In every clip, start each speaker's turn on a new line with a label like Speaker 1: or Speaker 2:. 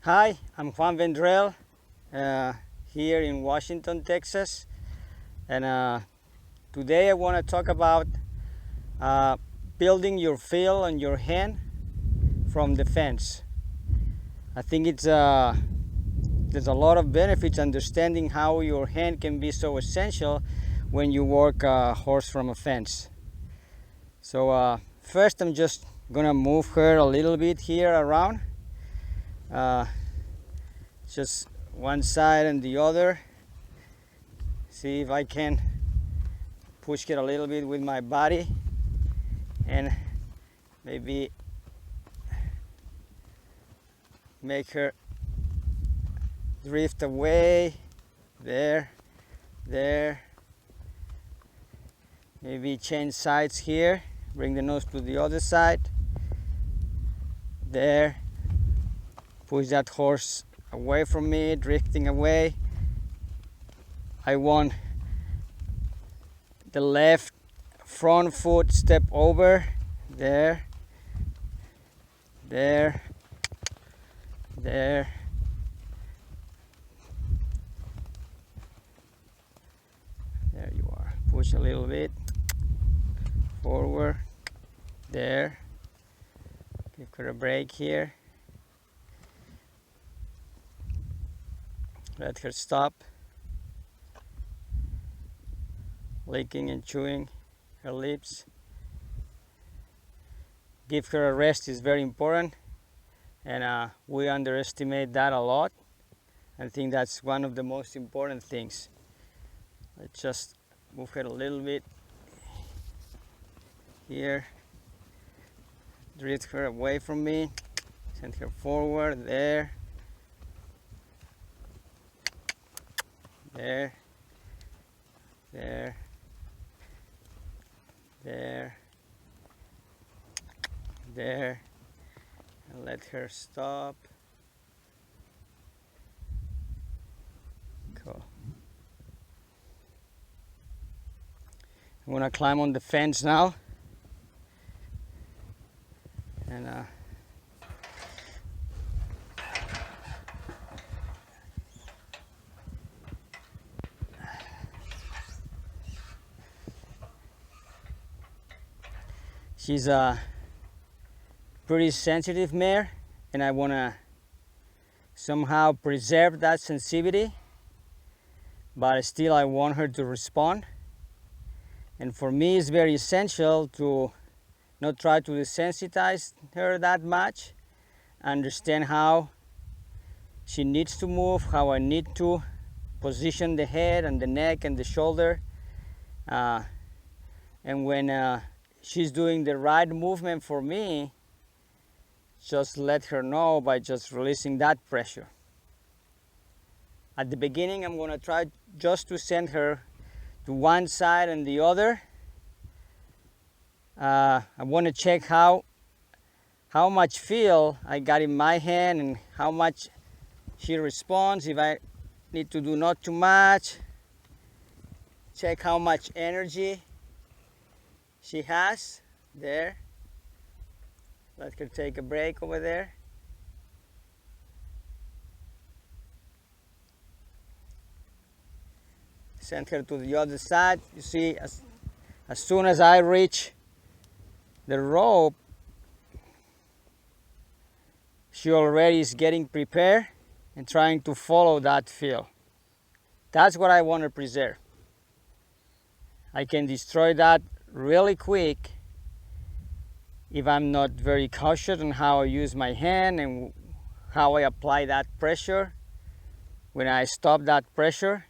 Speaker 1: Hi, I'm Juan Vendrell, here in Washington, Texas, and today I want to talk about uh, building your feel on your hand from the fence. I think there's a lot of benefits understanding how your hand can be so essential when you work a horse from a fence. So first I'm just gonna move her a little bit here around. Uh, just one side and the other. See if I can push it a little bit with my body and maybe make her drift away. There. Maybe change sides here. Bring the nose to the other side. There. Push that horse away from me, drifting away. I want the left front foot step over. There. There you are. Push a little bit forward. There. Give her a break here. Let her stop licking and chewing her lips. Give her a rest is very important, and we underestimate that a lot. I think that's one of the most important things. Let's just move her a little bit here. Drift her away from me. Send her forward. There. There. And let her stop. Cool. I'm gonna climb on the fence now, and she's a pretty sensitive mare, and I want to somehow preserve that sensitivity, but still I want her to respond. And for me it's very essential to not try to desensitize her that much, understand how she needs to move, how I need to position the head and the neck and the shoulder, and when she's doing the right movement for me, just let her know by just releasing that pressure. At the beginning I'm going to try just to send her to one side and the other. I want to check how much feel I got in my hand and how much she responds. If I need to do not too much, check how much energy she has. There. Let her take a break over there. Send her to the other side. You see, as soon as I reach the rope, she already is getting prepared and trying to follow that feel. That's what I want to preserve. I can destroy that really quick if I'm not very cautious on how I use my hand and how I apply that pressure when I stop that pressure,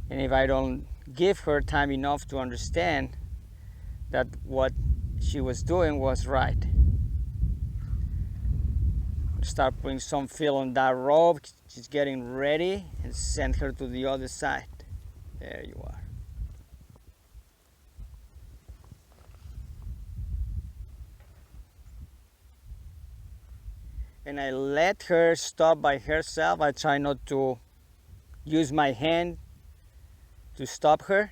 Speaker 1: and if I don't give her time enough to understand that what she was doing was right. Start putting some feel on that rope. She's getting ready, and send her to the other side. There you are. And I let her stop by herself. I try not to use my hand to stop her.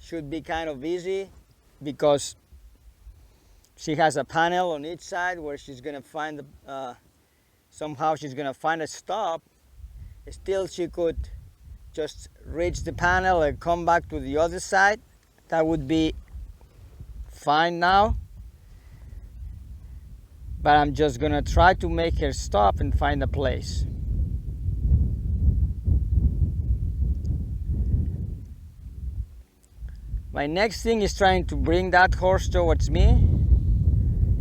Speaker 1: Should be kind of easy because she has a panel on each side where she's gonna find somehow she's gonna find a stop, still she could just reach the panel and come back to the other side. That would be fine now. But I'm just gonna try to make her stop and find a place. My next thing is trying to bring that horse towards me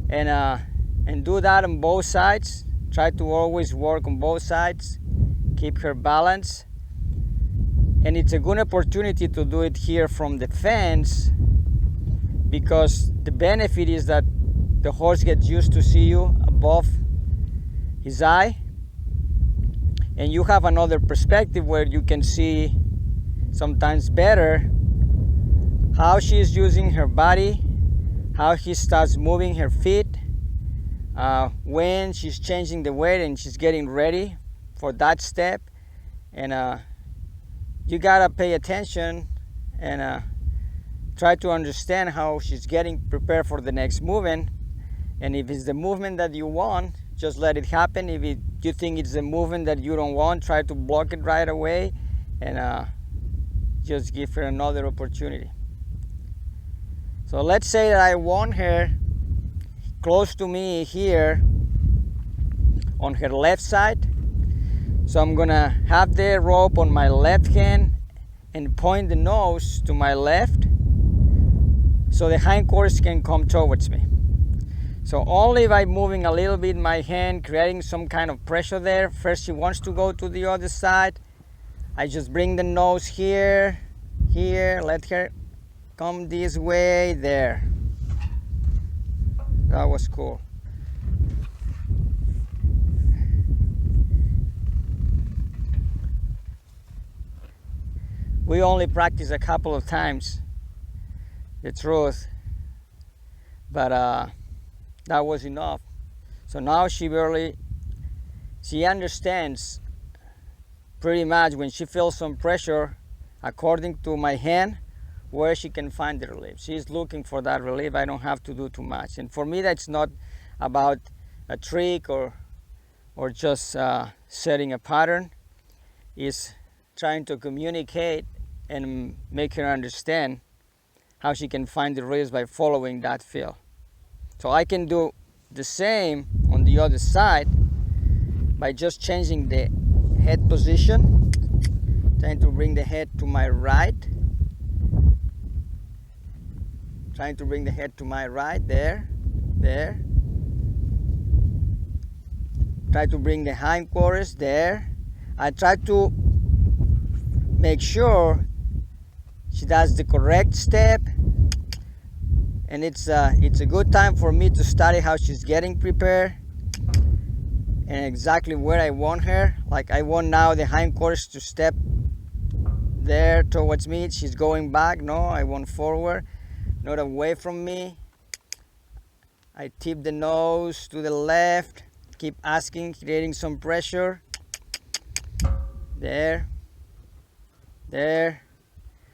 Speaker 1: and do that on both sides. Try to always work on both sides, keep her balance. And it's a good opportunity to do it here from the fence, because the benefit is that the horse gets used to see you above his eye, and you have another perspective where you can see sometimes better how she is using her body, how she starts moving her feet, when she's changing the weight and she's getting ready for that step. And you gotta pay attention and try to understand how she's getting prepared for the next movement. And if it's the movement that you want, just let it happen. If you think it's the movement that you don't want, try to block it right away and just give her another opportunity. So let's say that I want her close to me here on her left side. So I'm gonna have the rope on my left hand and point the nose to my left so the hindquarters can come towards me. So only by moving a little bit my hand, creating some kind of pressure there. First she wants to go to the other side. I just bring the nose here, let her come this way, there. That was cool. We only practiced a couple of times, the truth, but that was enough. So now she understands pretty much when she feels some pressure, according to my hand, where she can find the relief. She's looking for that relief. I don't have to do too much. And for me, that's not about a trick or just setting a pattern. It's trying to communicate and make her understand how she can find the relief by following that feel. So I can do the same on the other side by just changing the head position, trying to bring the head to my right, there. Try to bring the hindquarters there. I try to make sure she does the correct step, and it's a good time for me to study how she's getting prepared and exactly where I want her. Like I want now the hindquarters to step there towards me. She's going back. No, I want forward, not away from me. I tip the nose to the left, keep asking, creating some pressure. There.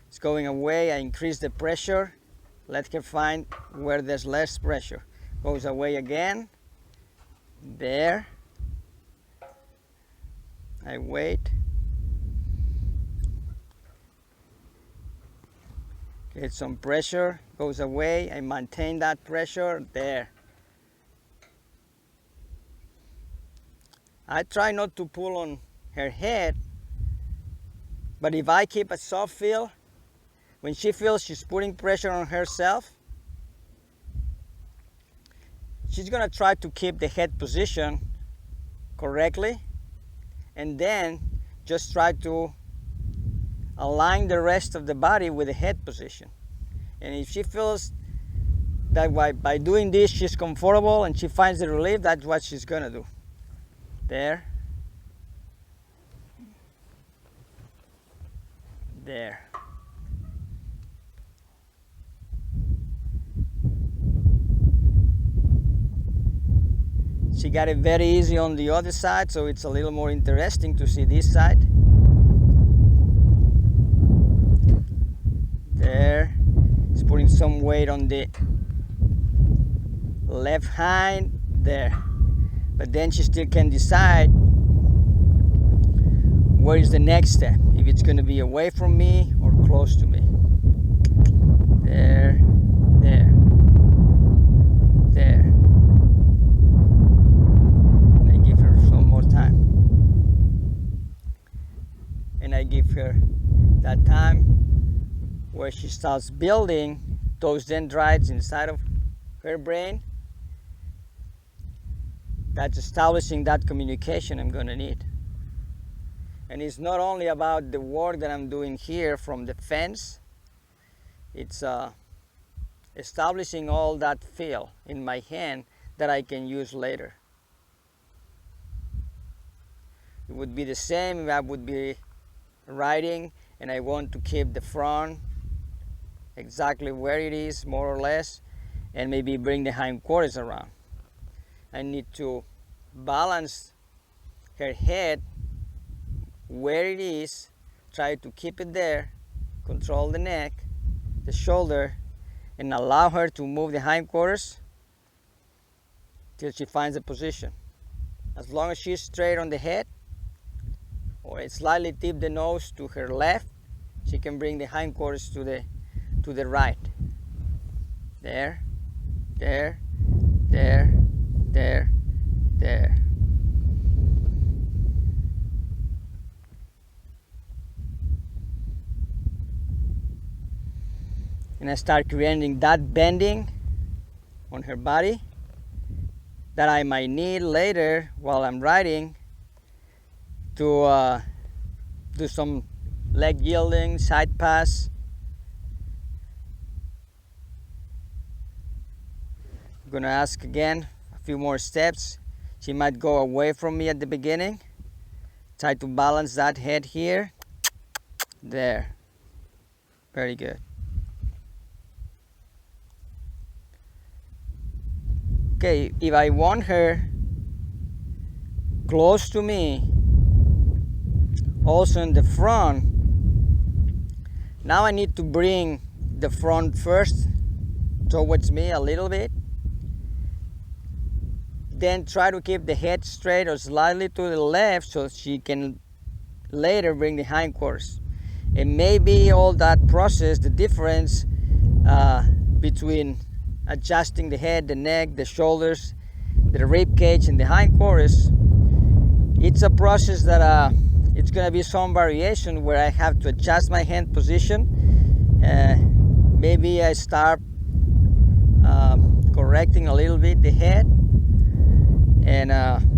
Speaker 1: It's going away. I increase the pressure. Let her find where there's less pressure. Goes away again. There. I wait. Get some pressure. Goes away. I maintain that pressure. There. I try not to pull on her head, but if I keep a soft feel, when she feels she's putting pressure on herself, she's gonna try to keep the head position correctly, and then just try to align the rest of the body with the head position. And if she feels that by doing this she's comfortable and she finds the relief, that's what she's gonna do. There. She got it very easy on the other side, so it's a little more interesting to see this side. There. It's putting some weight on the left hind. There. But then she still can decide where is the next step, if it's going to be away from me or close to me. There, there, there. And I give her some more time. And I give her that time where she starts building those dendrites inside of her brain. That's establishing that communication I'm going to need. And it's not only about the work that I'm doing here from the fence, it's establishing all that feel in my hand that I can use later. It would be the same if I would be writing and I want to keep the front exactly where it is, more or less, and maybe bring the hindquarters around. I need to balance her head where it is, try to keep it there, control the neck, the shoulder, and allow her to move the hindquarters till she finds a position. As long as she's straight on the head, or slightly tip the nose to her left, she can bring the hindquarters to the right. There, there, there, there, there. And I start creating that bending on her body that I might need later while I'm riding to do some leg yielding, side pass. I'm gonna ask again a few more steps. She might go away from me at the beginning. Try to balance that head here. There. Very good. Okay, if I want her close to me, also in the front, now I need to bring the front first towards me a little bit. Then try to keep the head straight or slightly to the left so she can later bring the hindquarters. And maybe all that process, the difference between adjusting the head, the neck, the shoulders, the rib cage, and the hindquarters, it's a process that it's going to be some variation where I have to adjust my hand position. Maybe I start correcting a little bit the head, and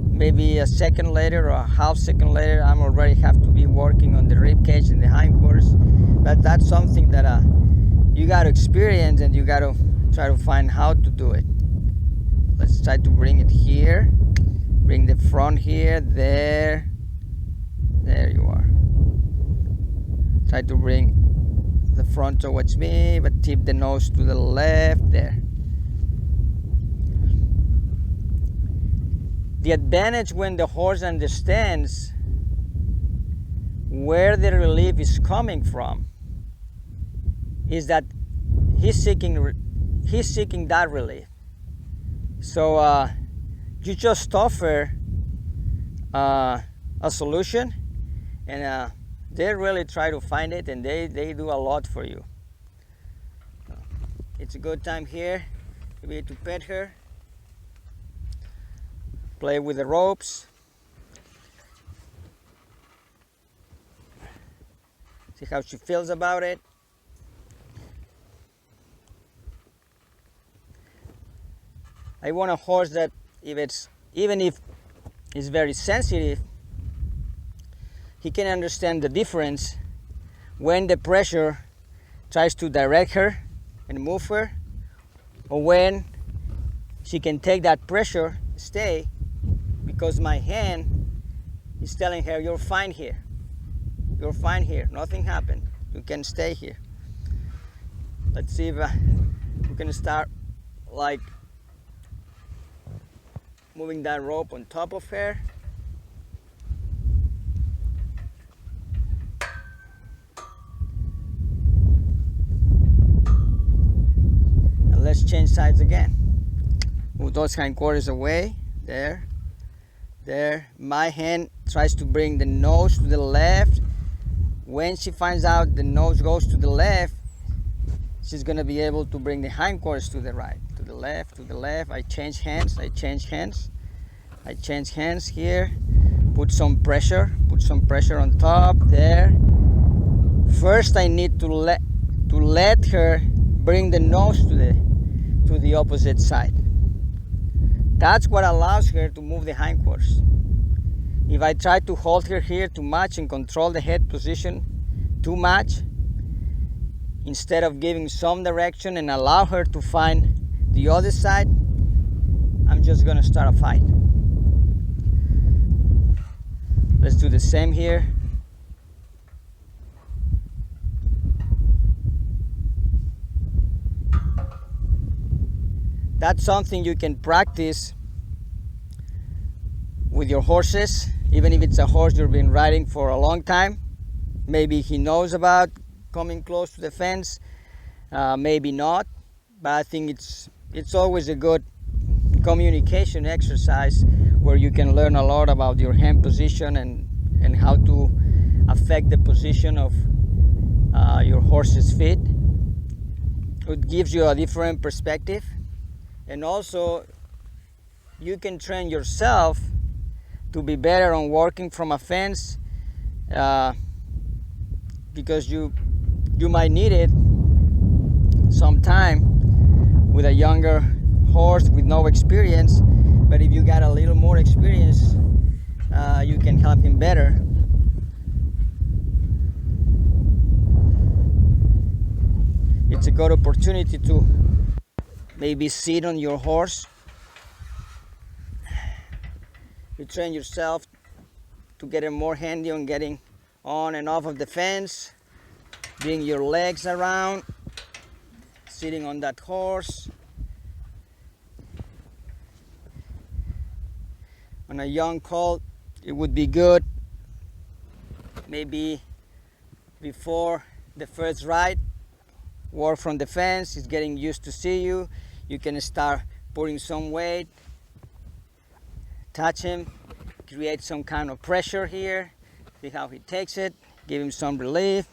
Speaker 1: maybe a second later or a half second later I'm already have to be working on the rib cage and the hindquarters. But that's something that you got to experience, and you got to try to find how to do it. Let's try to bring it here, bring the front here, there you are. Try to bring the front towards me, but tip the nose to the left, there. The advantage when the horse understands where the relief is coming from is that he's seeking that relief. So you just offer a solution, and they really try to find it, and they do a lot for you. It's a good time here maybe to pet her, play with the ropes, see how she feels about it. I want a horse that even if it's very sensitive, he can understand the difference when the pressure tries to direct her and move her, or when she can take that pressure, stay, because my hand is telling her, you're fine here. You're fine here. Nothing happened. You can stay here. Let's see if we can start like moving that rope on top of her. And let's change sides again. Move those hindquarters away. There. There, my hand tries to bring the nose to the left. When she finds out the nose goes to the left, she's gonna be able to bring the hindquarters to the right, to the left, to the left. I change hands, I change hands, I change hands here. Put some pressure on top, there. First I need to let her bring the nose to the opposite side. That's what allows her to move the hindquarters. If I try to hold her here too much and control the head position too much, instead of giving some direction and allow her to find the other side, I'm just gonna start a fight. Let's do the same here. That's something you can practice with your horses, even if it's a horse you've been riding for a long time. Maybe he knows about coming close to the fence, maybe not, but I think it's always a good communication exercise where you can learn a lot about your hand position and how to affect the position of your horse's feet. It gives you a different perspective, and also you can train yourself to be better on working from a fence, because you might need it sometime with a younger horse with no experience, but if you got a little more experience, you can help him better. It's a good opportunity to maybe sit on your horse. You train yourself to get more handy on getting on and off of the fence. Bring your legs around, sitting on that horse. On a young colt, it would be good maybe before the first ride, work from the fence. He's getting used to see you. You can start putting some weight, touch him, create some kind of pressure here, see how he takes it, give him some relief.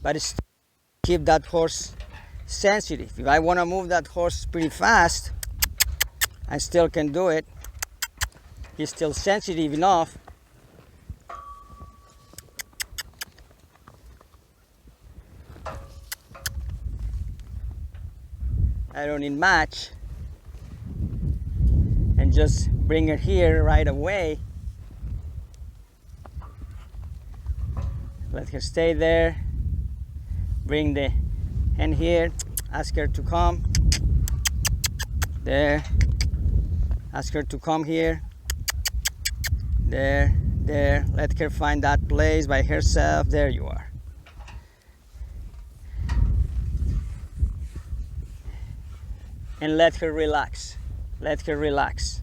Speaker 1: But still keep that horse sensitive. If I want to move that horse pretty fast, I still can do it. He's still sensitive enough. I don't need much. And just bring her here right away. Let her stay there. Bring the hand here. Ask her to come. There. Ask her to come here. There, there. Let her find that place by herself. There you are. And let her relax. Let her relax.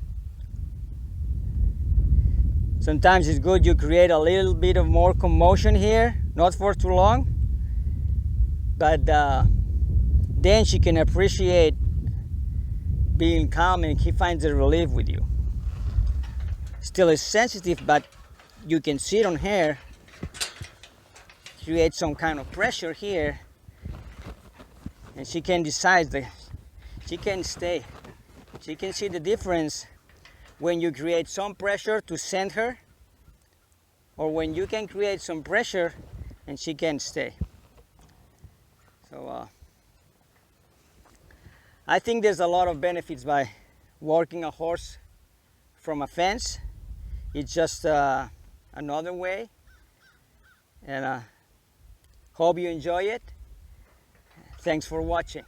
Speaker 1: Sometimes it's good you create a little bit of more commotion here, not for too long, but then she can appreciate being calm and he finds a relief with you. Still is sensitive, but you can sit on her, create some kind of pressure here, and she can decide that she can stay. She can see the difference when you create some pressure to send her, or when you can create some pressure and she can stay. So I think there's a lot of benefits by working a horse from a fence. It's just another way, and hope you enjoy it. Thanks for watching.